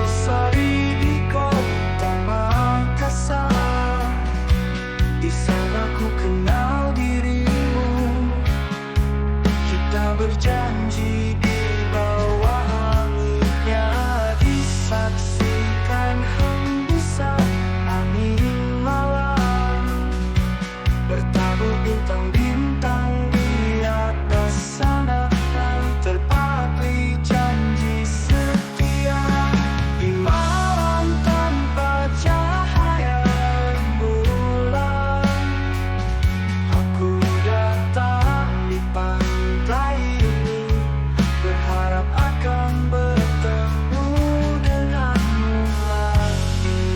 Sari di kota Makassar, di sana ku kenal dirimu. Kita berjanji di bawah langitnya, disaksikan hembusan angin malam, bertabur bintang-bintang di atas sana, terpatri janji setia. Di malam tanpa cahaya bulan, aku datang di pantai ini, berharap akan bertemu denganmu lagi.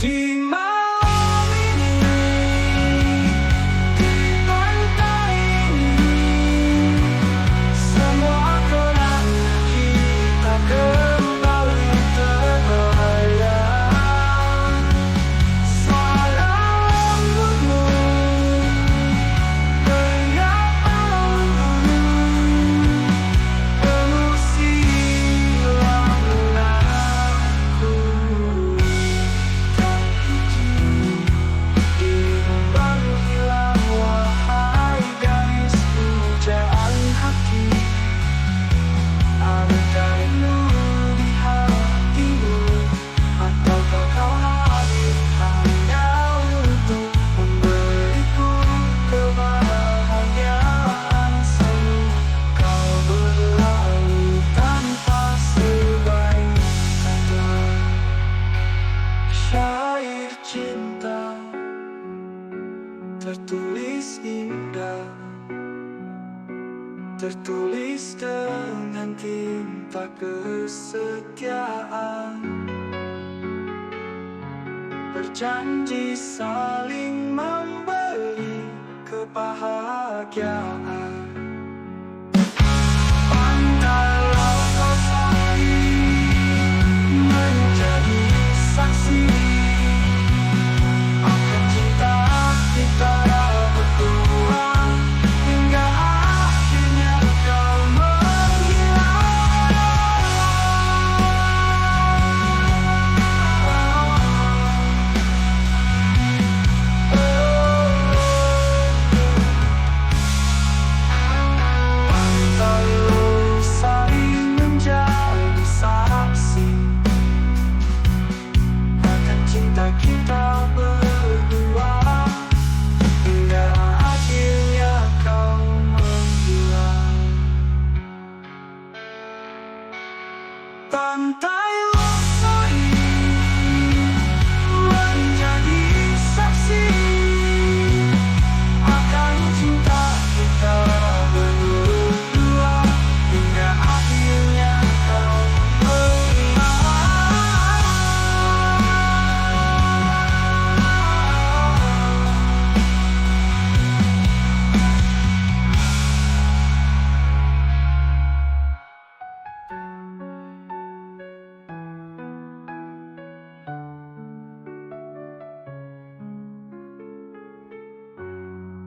Di malam ini, di pantai ini, semua kenangan kita kembali terbayang. Suara lembutmu, riang alammu, penuh silam aku. Tak izin dirimu baru hilang, wahai gadis pujaan hati. Adakah rindu di hatimu, ataukah kau hadir hanya untuk memberiku kebahagiaan? Selalu kau berlalu tanpa sebaik kata. Syair cinta tertulis indah, tertulis dengan tinta kesetiaan, berjanji saling memberi kebahagiaan.